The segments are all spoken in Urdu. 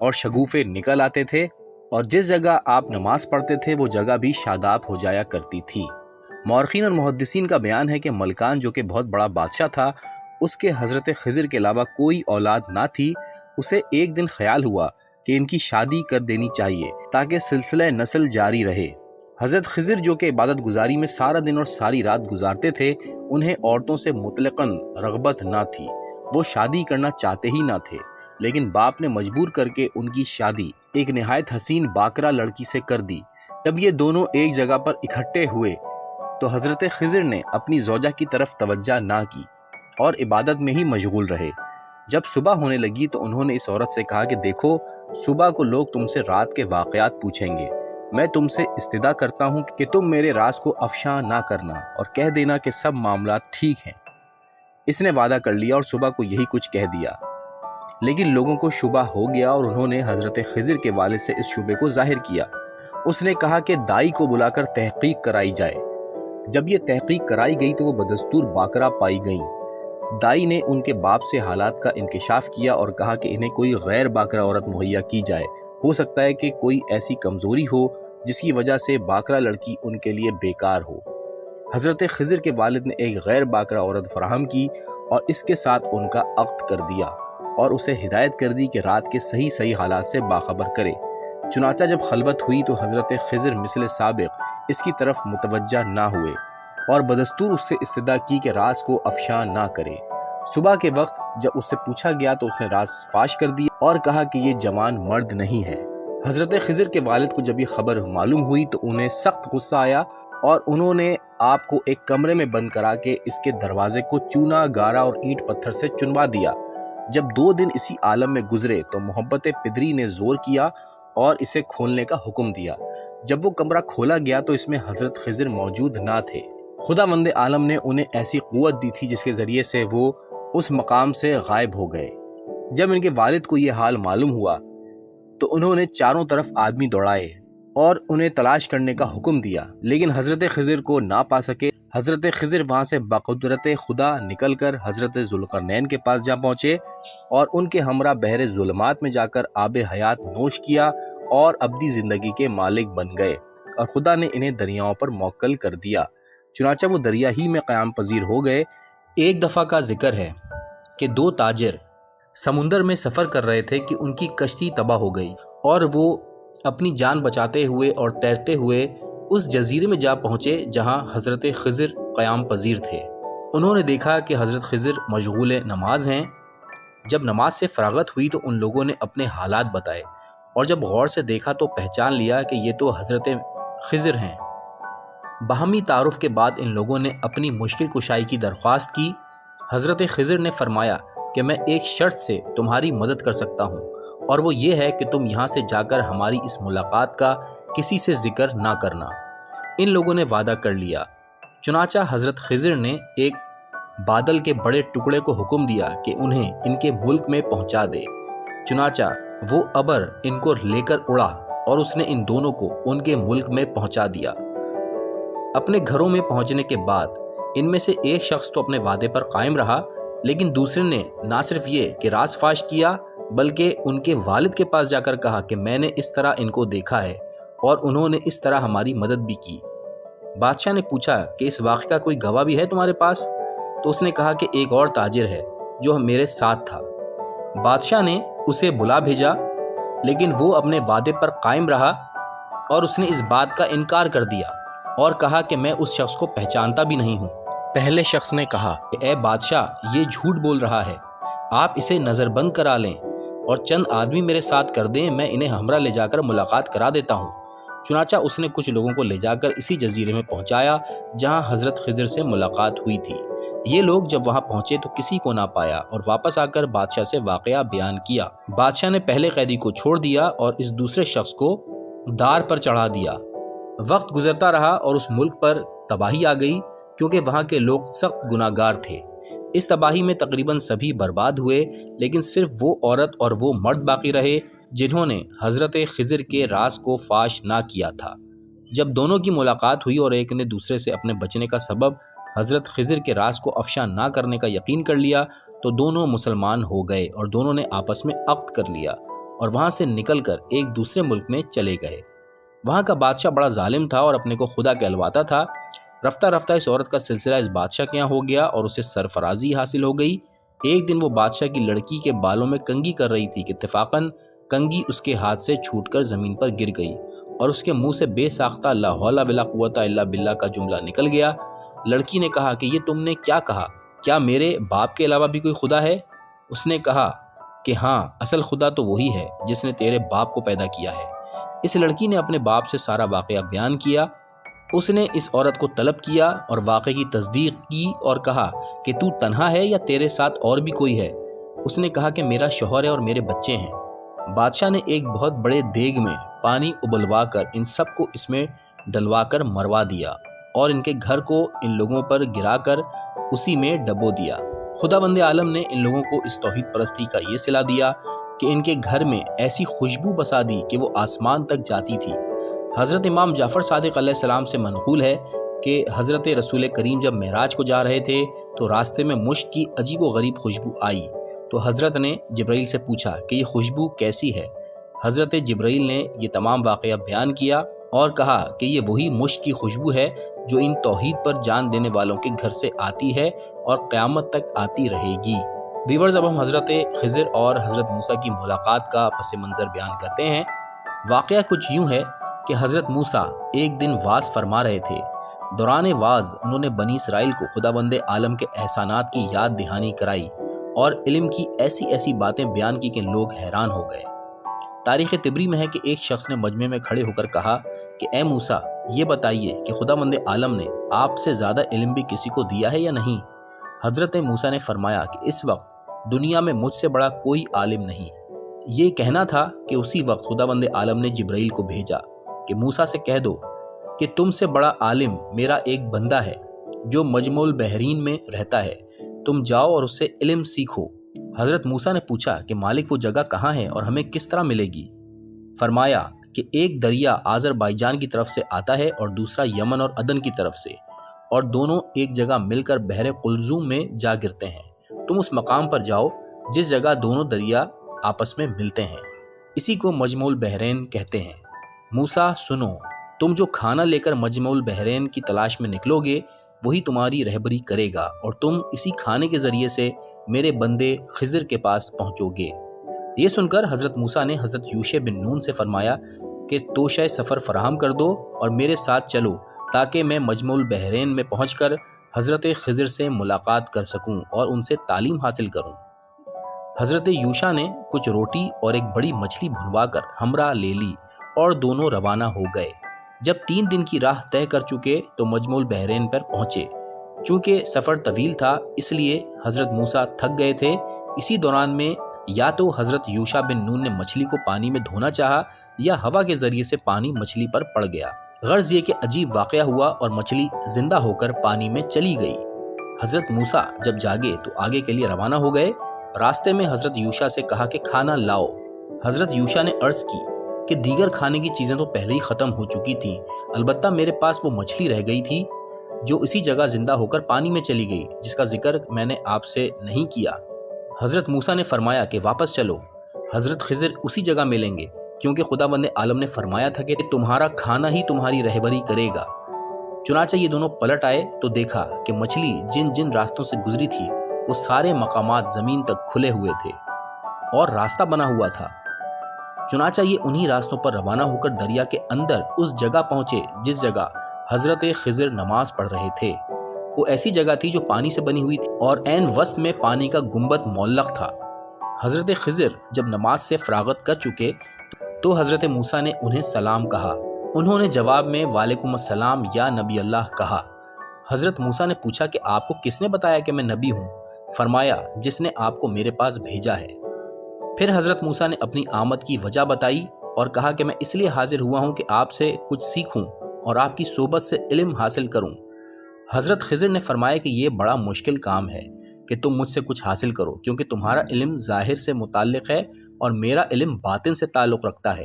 اور شگوفے نکل آتے تھے، اور جس جگہ آپ نماز پڑھتے تھے وہ جگہ بھی شاداب ہو جایا کرتی تھی۔ مورخین اور محدثین کا بیان ہے کہ ملکان جو کہ بہت بڑا بادشاہ تھا، اس کے حضرت خضر کے علاوہ کوئی اولاد نہ تھی۔ اسے ایک دن خیال ہوا کہ ان کی شادی کر دینی چاہیے تاکہ سلسلہ نسل جاری رہے۔ حضرت خضر جو کہ عبادت گزاری میں سارا دن اور ساری رات گزارتے تھے، انہیں عورتوں سے مطلقاً رغبت نہ تھی، وہ شادی کرنا چاہتے ہی نہ تھے، لیکن باپ نے مجبور کر کے ان کی شادی ایک نہایت حسین باکرہ لڑکی سے کر دی۔ جب یہ دونوں ایک جگہ پر اکٹھے ہوئے تو حضرت خضر نے اپنی زوجہ کی طرف توجہ نہ کی اور عبادت میں ہی مشغول رہے۔ جب صبح ہونے لگی تو انہوں نے اس عورت سے کہا کہ دیکھو، صبح کو لوگ تم سے رات کے واقعات پوچھیں گے، میں تم سے استدعا کرتا ہوں کہ تم میرے راز کو افشاں نہ کرنا اور کہہ دینا کہ سب معاملات ٹھیک ہیں۔ اس نے وعدہ کر لیا اور صبح کو یہی کچھ کہہ دیا، لیکن لوگوں کو شبہ ہو گیا اور انہوں نے حضرت خضر کے والد سے اس شبے کو ظاہر کیا۔ اس نے کہا کہ دائی کو بلا کر تحقیق کرائی جائے۔ جب یہ تحقیق کرائی گئی تو وہ بدستور باکرہ پائی گئیں۔ دائی نے ان کے باپ سے حالات کا انکشاف کیا اور کہا کہ انہیں کوئی غیر باکرہ عورت مہیا کی جائے، ہو سکتا ہے کہ کوئی ایسی کمزوری ہو جس کی وجہ سے باکرہ لڑکی ان کے لیے بیکار ہو۔ حضرت خضر کے والد نے ایک غیر باکرہ عورت فراہم کی اور اس کے ساتھ ان کا عقد کر دیا اور اسے ہدایت کر دی کہ رات کے صحیح حالات سے باخبر کرے۔ چنانچہ جب خلوت ہوئی تو حضرت خضر مثل سابق اس کی طرف متوجہ نہ ہوئے اور بدستور اس سے استدعا کی کہ راز کو افشاں نہ کرے۔ صبح کے وقت جب اس سے پوچھا گیا تو اس نے راز فاش کر دیا اور کہا کہ یہ جوان مرد نہیں ہے۔ حضرت خضر کے والد کو جب یہ خبر معلوم ہوئی تو انہیں سخت غصہ آیا اور انہوں نے آپ کو ایک کمرے میں بند کرا کے اس کے دروازے کو چونا، گارا اور اینٹ پتھر سے چنوا دیا۔ جب 2 دن اسی عالم میں گزرے تو محبت پدری نے زور کیا اور اسے کھولنے کا حکم دیا۔ جب وہ کمرہ کھولا گیا تو اس میں حضرت خضر موجود نہ تھے۔ خداوند عالم نے انہیں ایسی قوت دی تھی جس کے ذریعے سے وہ اس مقام سے غائب ہو گئے۔ جب ان کے والد کو یہ حال معلوم ہوا تو انہوں نے چاروں طرف آدمی دوڑائے اور انہیں تلاش کرنے کا حکم دیا، لیکن حضرت خضر کو نہ پا سکے۔ حضرت خضر وہاں سے بقدرت خدا نکل کر حضرت ذوالقرنین کے پاس جا پہنچے اور ان کے ہمراہ بحر ظلمات میں جا کر آب حیات نوش کیا اور ابدی زندگی کے مالک بن گئے، اور خدا نے انہیں دریاؤں پر موکل کر دیا، چنانچہ وہ دریا ہی میں قیام پذیر ہو گئے۔ ایک دفعہ کا ذکر ہے کہ 2 تاجر سمندر میں سفر کر رہے تھے کہ ان کی کشتی تباہ ہو گئی اور وہ اپنی جان بچاتے ہوئے اور تیرتے ہوئے اس جزیرے میں جا پہنچے جہاں حضرت خضر قیام پذیر تھے۔ انہوں نے دیکھا کہ حضرت خضر مشغول نماز ہیں۔ جب نماز سے فراغت ہوئی تو ان لوگوں نے اپنے حالات بتائے، اور جب غور سے دیکھا تو پہچان لیا کہ یہ تو حضرت خضر ہیں۔ باہمی تعارف کے بعد ان لوگوں نے اپنی مشکل کشائی کی درخواست کی۔ حضرت خضر نے فرمایا کہ میں ایک شرط سے تمہاری مدد کر سکتا ہوں، اور وہ یہ ہے کہ تم یہاں سے جا کر ہماری اس ملاقات کا کسی سے ذکر نہ کرنا۔ ان لوگوں نے وعدہ کر لیا۔ چنانچہ حضرت خضر نے ایک بادل کے بڑے ٹکڑے کو حکم دیا کہ انہیں ان کے ملک میں پہنچا دے۔ چنانچہ وہ ابر ان کو لے کر اڑا اور اس نے ان دونوں کو ان کے ملک میں پہنچا دیا۔ اپنے گھروں میں پہنچنے کے بعد ان میں سے ایک شخص تو اپنے وعدے پر قائم رہا، لیکن دوسرے نے نہ صرف یہ کہ راز فاش کیا بلکہ ان کے والد کے پاس جا کر کہا کہ میں نے اس طرح ان کو دیکھا ہے اور انہوں نے اس طرح ہماری مدد بھی کی۔ بادشاہ نے پوچھا کہ اس واقعے کا کوئی گواہ بھی ہے تمہارے پاس؟ تو اس نے کہا کہ ایک اور تاجر ہے جو میرے ساتھ تھا۔ بادشاہ نے اسے بلا بھیجا، لیکن وہ اپنے وعدے پر قائم رہا اور اس نے اس بات کا انکار کر دیا اور کہا کہ میں اس شخص کو پہچانتا بھی نہیں ہوں۔ پہلے شخص نے کہا کہ اے بادشاہ، یہ جھوٹ بول رہا ہے، آپ اسے نظر بند کرا لیں اور چند آدمی میرے ساتھ کر دیں، میں انہیں ہمراہ لے جا کر ملاقات کرا دیتا ہوں۔ چنانچہ اس نے کچھ لوگوں کو لے جا کر اسی جزیرے میں پہنچایا جہاں حضرت خضر سے ملاقات ہوئی تھی۔ یہ لوگ جب وہاں پہنچے تو کسی کو نہ پایا اور واپس آ کر بادشاہ سے واقعہ بیان کیا۔ بادشاہ نے پہلے قیدی کو چھوڑ دیا اور اس دوسرے شخص کو دار پر چڑھا دیا۔ وقت گزرتا رہا اور اس ملک پر تباہی آ گئی کیونکہ وہاں کے لوگ سخت گناہگار تھے۔ اس تباہی میں تقریباً سبھی برباد ہوئے، لیکن صرف وہ عورت اور وہ مرد باقی رہے جنہوں نے حضرت خضر کے راز کو فاش نہ کیا تھا۔ جب دونوں کی ملاقات ہوئی اور ایک نے دوسرے سے اپنے بچنے کا سبب حضرت خضر کے راز کو افشا نہ کرنے کا یقین کر لیا تو دونوں مسلمان ہو گئے اور دونوں نے آپس میں عقد کر لیا اور وہاں سے نکل کر ایک دوسرے ملک میں چلے گئے۔ وہاں کا بادشاہ بڑا ظالم تھا اور اپنے کو خدا کہلواتا تھا۔ رفتہ رفتہ اس عورت کا سلسلہ اس بادشاہ کے یہاں ہو گیا اور اسے سرفرازی حاصل ہو گئی۔ ایک دن وہ بادشاہ کی لڑکی کے بالوں میں کنگھی کر رہی تھی کہ اتفاقاً کنگھی اس کے ہاتھ سے چھوٹ کر زمین پر گر گئی اور اس کے منہ سے بے ساختہ لا حول ولا قوت الا باللہ کا جملہ نکل گیا۔ لڑکی نے کہا کہ یہ تم نے کیا کہا؟ کیا میرے باپ کے علاوہ بھی کوئی خدا ہے؟ اس نے کہا کہ ہاں، اصل خدا تو وہی ہے جس نے تیرے باپ کو پیدا کیا ہے۔ اس لڑکی نے اپنے باپ سے سارا واقعہ بیان کیا۔ اس نے اس عورت کو طلب کیا اور واقعے کی تصدیق کی اور کہا کہ تو تنہا ہے یا تیرے ساتھ اور بھی کوئی ہے؟ اس نے کہا کہ میرا شوہر ہے اور میرے بچے ہیں۔ بادشاہ نے ایک بہت بڑے دیگ میں پانی ابلوا کر ان سب کو اس میں ڈلوا کر مروا دیا اور ان کے گھر کو ان لوگوں پر گرا کر اسی میں ڈبو دیا۔ خداوند عالم نے ان لوگوں کو اس توحید پرستی کا یہ صلہ دیا کہ ان کے گھر میں ایسی خوشبو بسا دی کہ وہ آسمان تک جاتی تھی۔ حضرت امام جعفر صادق علیہ السلام سے منقول ہے کہ حضرت رسول کریم جب معراج کو جا رہے تھے تو راستے میں مشک کی عجیب و غریب خوشبو آئی، تو حضرت نے جبرائیل سے پوچھا کہ یہ خوشبو کیسی ہے؟ حضرت جبرائیل نے یہ تمام واقعہ بیان کیا اور کہا کہ یہ وہی مشک کی خوشبو ہے جو ان توحید پر جان دینے والوں کے گھر سے آتی ہے اور قیامت تک آتی رہے گی۔ ویورز، اب ہم حضرت خضر اور حضرت موسیٰ کی ملاقات کا پس منظر بیان کرتے ہیں۔ واقعہ کچھ یوں ہے کہ حضرت موسیٰ ایک دن واز فرما رہے تھے۔ دوران واز انہوں نے بنی اسرائیل کو خداوند عالم کے احسانات کی یاد دہانی کرائی اور علم کی ایسی ایسی باتیں بیان کی کہ لوگ حیران ہو گئے۔ تاریخ طبری میں ہے کہ ایک شخص نے مجمع میں کھڑے ہو کر کہا کہ اے موسیٰ، یہ بتائیے کہ خداوند عالم نے آپ سے زیادہ علم بھی کسی کو دیا ہے یا نہیں؟ حضرت موسیٰ نے فرمایا کہ اس وقت دنیا میں مجھ سے بڑا کوئی عالم نہیں۔ یہ کہنا تھا کہ اسی وقت خداوند عالم نے جبرائیل کو بھیجا کہ موسیٰ سے کہہ دو کہ تم سے بڑا عالم میرا ایک بندہ ہے جو مجمع البحرین میں رہتا ہے، تم جاؤ اور اس سے علم سیکھو۔ حضرت موسیٰ نے پوچھا کہ مالک وہ جگہ کہاں ہے اور ہمیں کس طرح ملے گی؟ فرمایا کہ ایک دریا آذربائیجان کی طرف سے آتا ہے اور دوسرا یمن اور عدن کی طرف سے، اور دونوں ایک جگہ مل کر بحر قلزم میں جا گرتے ہیں۔ تم اس مقام پر جاؤ جس جگہ دونوں دریا آپس میں ملتے ہیں، اسی کو مجمع البحرین کہتے ہیں۔ موسیٰ سنو، تم جو کھانا لے کر مجمع البحرین کی تلاش میں نکلو گے وہی تمہاری رہبری کرے گا اور تم اسی کھانے کے ذریعے سے میرے بندے خضر کے پاس پہنچو گے۔ یہ سن کر حضرت موسیٰ نے حضرت یوشع بن نون سے فرمایا کہ توشہ سفر فراہم کر دو اور میرے ساتھ چلو تاکہ میں مجمع البحرین میں پہنچ کر حضرت خضر سے ملاقات کر سکوں اور ان سے تعلیم حاصل کروں۔ حضرت یوشع نے کچھ روٹی اور ایک بڑی مچھلی بھنوا کر ہمراہ لے لی اور دونوں روانہ ہو گئے۔ جب 3 دن کی راہ طے کر چکے تو مجمع البحرین پر پہنچے۔ چونکہ سفر طویل تھا اس لیے حضرت موسیٰ تھک گئے تھے۔ اسی دوران میں یا تو حضرت یوشع بن نون نے مچھلی کو پانی میں دھونا چاہا یا ہوا کے ذریعے سے پانی مچھلی پر پڑ گیا۔ غرض یہ کہ عجیب واقعہ ہوا اور مچھلی زندہ ہو کر پانی میں چلی گئی۔ حضرت موسیٰ جب جاگے تو آگے کے لیے روانہ ہو گئے۔ راستے میں حضرت یوشع سے کہا کہ کھانا لاؤ۔ حضرت یوشع نے عرض کی کہ دیگر کھانے کی چیزیں تو پہلے ہی ختم ہو چکی تھیں، البتہ میرے پاس وہ مچھلی رہ گئی تھی جو اسی جگہ زندہ ہو کر پانی میں چلی گئی، جس کا ذکر میں نے آپ سے نہیں کیا۔ حضرت موسیٰ نے فرمایا کہ واپس چلو، حضرت خضر اسی جگہ ملیں گے، کیونکہ خداوند عالم نے فرمایا تھا کہ تمہارا کھانا ہی تمہاری رہبری کرے گا۔ چنانچہ یہ دونوں پلٹ آئے تو دیکھا کہ مچھلی جن جن راستوں سے گزری تھی وہ سارے مقامات زمین تک کھلے ہوئے تھے اور راستہ بنا ہوا تھا۔ چنانچہ یہ انہی راستوں پر روانہ ہو کر دریا کے اندر اس جگہ پہنچے جس جگہ حضرت خضر نماز پڑھ رہے تھے۔ وہ ایسی جگہ تھی جو پانی سے بنی ہوئی تھی اور عین وسط میں پانی کا گنبد معلق تھا۔ حضرت خضر جب نماز سے فراغت کر چکے تو حضرت موسیٰ نے انہیں سلام کہا۔ انہوں نے جواب میں وعلیکم السلام یا نبی اللہ کہا۔ حضرت موسیٰ نے پوچھا کہ آپ کو کس نے بتایا کہ میں نبی ہوں؟ فرمایا جس نے آپ کو میرے پاس بھیجا ہے۔ پھر حضرت موسیٰ نے اپنی آمد کی وجہ بتائی اور کہا کہ میں اس لیے حاضر ہوا ہوں کہ آپ سے کچھ سیکھوں اور آپ کی صحبت سے علم حاصل کروں۔ حضرت خضر نے فرمایا کہ یہ بڑا مشکل کام ہے کہ تم مجھ سے کچھ حاصل کرو، کیونکہ تمہارا علم ظاہر سے متعلق ہے اور میرا علم باطن سے تعلق رکھتا ہے۔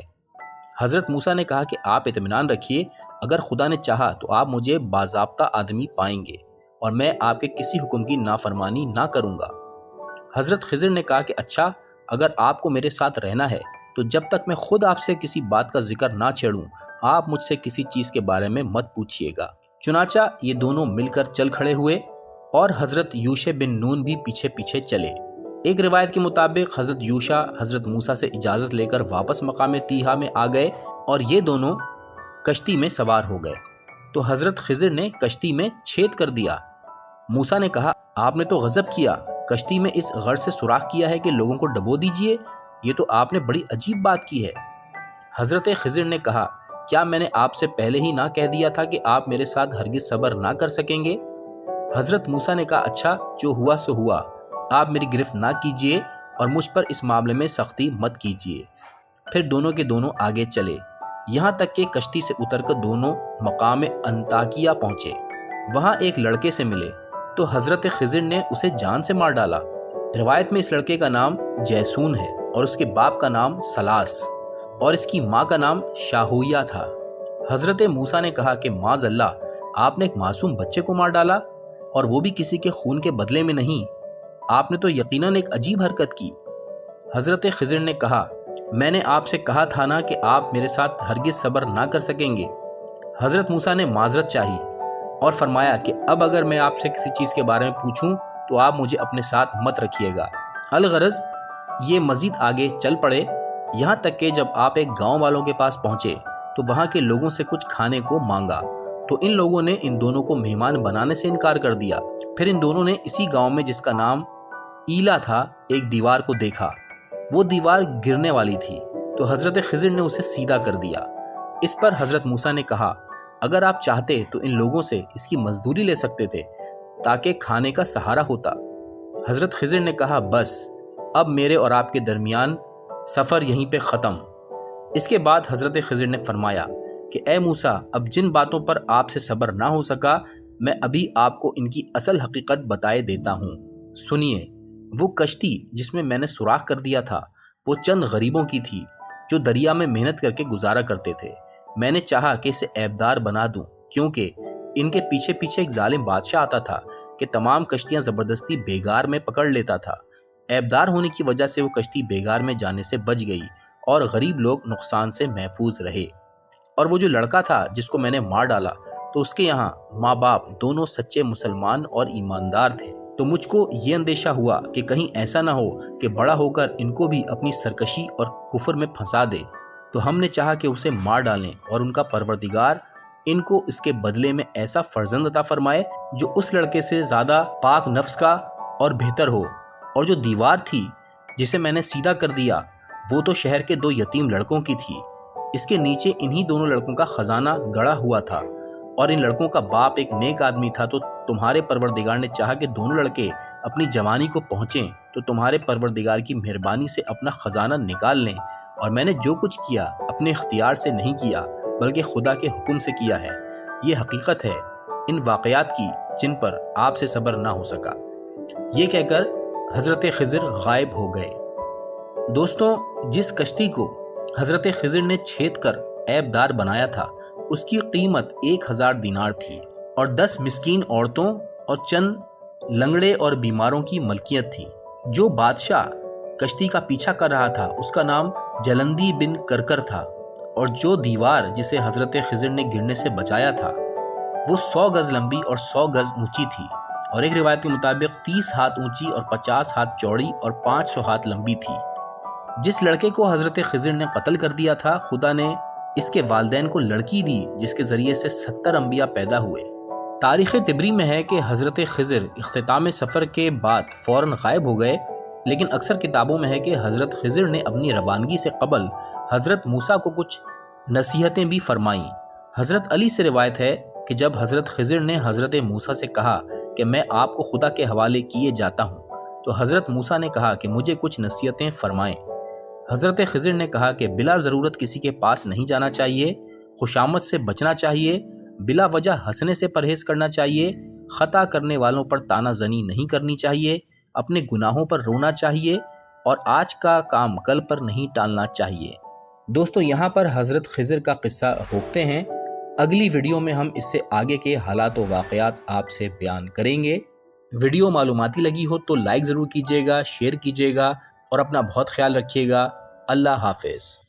حضرت موسیٰ نے کہا کہ آپ اطمینان رکھیے، اگر خدا نے چاہا تو آپ مجھے باضابطہ آدمی پائیں گے اور میں آپ کے کسی حکم کی نافرمانی نہ کروں گا۔ حضرت خضر نے کہا کہ اچھا، اگر آپ کو میرے ساتھ رہنا ہے تو جب تک میں خود آپ سے کسی بات کا ذکر نہ چھیڑوں آپ مجھ سے کسی چیز کے بارے میں مت پوچھیے گا۔ چنانچہ یہ دونوں مل کر چل کھڑے ہوئے اور حضرت یوشع بن نون بھی پیچھے پیچھے چلے۔ ایک روایت کے مطابق حضرت یوشع حضرت موسیٰ سے اجازت لے کر واپس مقام تیہا میں آ گئے اور یہ دونوں کشتی میں سوار ہو گئے تو حضرت خضر نے کشتی میں چھید کر دیا۔ موسیٰ نے کہا آپ نے تو غضب کیا، کشتی میں اس غرض سے سوراخ کیا ہے کہ لوگوں کو ڈبو دیجئے، یہ تو آپ نے بڑی عجیب بات کی ہے۔ حضرت خضر نے کہا کیا میں نے آپ سے پہلے ہی نہ کہہ دیا تھا کہ آپ میرے ساتھ ہرگز صبر نہ کر سکیں گے؟ حضرت موسیٰ نے کہا اچھا جو ہوا سو ہوا، آپ میری گرفت نہ کیجیے اور مجھ پر اس معاملے میں سختی مت کیجیے۔ پھر دونوں کے دونوں آگے چلے یہاں تک کہ کشتی سے اتر کر دونوں مقام انطاکیہ پہنچے۔ وہاں ایک لڑکے سے ملے تو حضرت خضر نے اسے جان سے مار ڈالا۔ روایت میں اس لڑکے کا نام جیسون ہے اور اس کے باپ کا نام سلاس اور اس کی ماں کا نام شاہویہ تھا۔ حضرت موسیٰ نے کہا کہ معاذ اللہ، آپ نے ایک معصوم بچے کو مار ڈالا اور وہ بھی کسی کے خون کے بدلے میں نہیں، آپ نے تو یقیناً ایک عجیب حرکت کی۔ حضرت خضر نے کہا میں نے آپ سے کہا تھا نا کہ آپ میرے ساتھ ہرگز صبر نہ کر سکیں گے۔ حضرت موسیٰ نے معذرت چاہی اور فرمایا کہ اب اگر میں آپ سے کسی چیز کے بارے میں پوچھوں تو آپ مجھے اپنے ساتھ مت رکھیے گا۔ الغرض یہ مزید آگے چل پڑے یہاں تک کہ جب آپ ایک گاؤں والوں کے پاس پہنچے تو وہاں کے لوگوں سے کچھ کھانے کو مانگا تو ان لوگوں نے ان دونوں کو مہمان بنانے سے انکار کر دیا۔ پھر ان دونوں نے اسی گاؤں میں جس کا نام ایلا تھا ایک دیوار کو دیکھا، وہ دیوار گرنے والی تھی تو حضرت خضر نے اسے سیدھا کر دیا۔ اس پر حضرت موسیٰ نے کہا اگر آپ چاہتے تو ان لوگوں سے اس کی مزدوری لے سکتے تھے تاکہ کھانے کا سہارا ہوتا۔ حضرت خضر نے کہا بس اب میرے اور آپ کے درمیان سفر یہیں پہ ختم۔ اس کے بعد حضرت خضر نے فرمایا کہ اے موسیٰ اب جن باتوں پر آپ سے صبر نہ ہو سکا میں ابھی آپ کو ان کی اصل حقیقت بتائے دیتا ہوں۔ سنیے، وہ کشتی جس میں نے سوراخ کر دیا تھا وہ چند غریبوں کی تھی جو دریا میں محنت کر کے گزارا کرتے تھے۔ میں نے چاہا کہ اسے عیبدار بنا دوں کیونکہ ان کے پیچھے پیچھے ایک ظالم بادشاہ آتا تھا کہ تمام کشتیاں زبردستی بیگار میں پکڑ لیتا تھا۔ عیبدار ہونے کی وجہ سے وہ کشتی بیگار میں جانے سے بچ گئی اور غریب لوگ نقصان سے محفوظ رہے۔ اور وہ جو لڑکا تھا جس کو میں نے مار ڈالا تو اس کے یہاں ماں باپ دونوں سچے مسلمان اور ایماندار تھے، تو مجھ کو یہ اندیشہ ہوا کہ کہیں ایسا نہ ہو کہ بڑا ہو کر ان کو بھی اپنی سرکشی اور کفر میں پھنسا دے، تو ہم نے چاہا کہ اسے مار ڈالیں اور ان کا پروردگار ان کو اس کے بدلے میں ایسا فرزند عطا فرمائے جو اس لڑکے سے زیادہ پاک نفس کا اور بہتر ہو۔ اور جو دیوار تھی جسے میں نے سیدھا کر دیا وہ تو شہر کے 2 یتیم لڑکوں کی تھی، اس کے نیچے انہی دونوں لڑکوں کا خزانہ گڑا ہوا تھا اور ان لڑکوں کا باپ ایک نیک آدمی تھا، تو تمہارے پروردگار نے چاہا کہ دونوں لڑکے اپنی جوانی کو پہنچیں تو تمہارے پروردگار کی مہربانی سے اپنا خزانہ نکال لیں، اور میں نے جو کچھ کیا اپنے اختیار سے نہیں کیا بلکہ خدا کے حکم سے کیا ہے۔ یہ حقیقت ہے ان واقعات کی جن پر آپ سے صبر نہ ہو سکا۔ یہ کہہ کر حضرت خضر غائب ہو گئے۔ دوستوں، جس کشتی کو حضرت خضر نے چھید کر عیبدار بنایا تھا اس کی قیمت 1000 دینار تھی اور 10 مسکین عورتوں اور چند لنگڑے اور بیماروں کی ملکیت تھی۔ جو بادشاہ کشتی کا پیچھا کر رہا تھا اس کا نام جلندی بن کرکر تھا، اور جو دیوار جسے حضرت خضر نے گرنے سے بچایا تھا وہ 100 گز لمبی اور 100 گز اونچی تھی، اور ایک روایت کے مطابق 30 ہاتھ اونچی اور 50 ہاتھ چوڑی اور 500 ہاتھ لمبی تھی۔ جس لڑکے کو حضرت خضر نے قتل کر دیا تھا خدا نے اس کے والدین کو لڑکی دی جس کے ذریعے سے 70 انبیاء پیدا ہوئے۔ تاریخ طبری میں ہے کہ حضرت خضر اختتام سفر کے بعد فوراً غائب ہو گئے، لیکن اکثر کتابوں میں ہے کہ حضرت خضر نے اپنی روانگی سے قبل حضرت موسیٰ کو کچھ نصیحتیں بھی فرمائیں۔ حضرت علی سے روایت ہے کہ جب حضرت خضر نے حضرت موسیٰ سے کہا کہ میں آپ کو خدا کے حوالے کیے جاتا ہوں، تو حضرت موسیٰ نے کہا کہ مجھے کچھ نصیحتیں فرمائیں۔ حضرت خضر نے کہا کہ بلا ضرورت کسی کے پاس نہیں جانا چاہیے، خوشامد سے بچنا چاہیے، بلا وجہ ہنسنے سے پرہیز کرنا چاہیے، خطا کرنے والوں پر طعنہ زنی نہیں کرنی چاہیے، اپنے گناہوں پر رونا چاہیے، اور آج کا کام کل پر نہیں ٹالنا چاہیے۔ دوستو، یہاں پر حضرت خضر کا قصہ روکتے ہیں، اگلی ویڈیو میں ہم اس سے آگے کے حالات و واقعات آپ سے بیان کریں گے۔ ویڈیو معلوماتی لگی ہو تو لائک ضرور کیجیے گا، شیئر کیجیے گا اور اپنا بہت خیال رکھیے گا۔ اللہ حافظ۔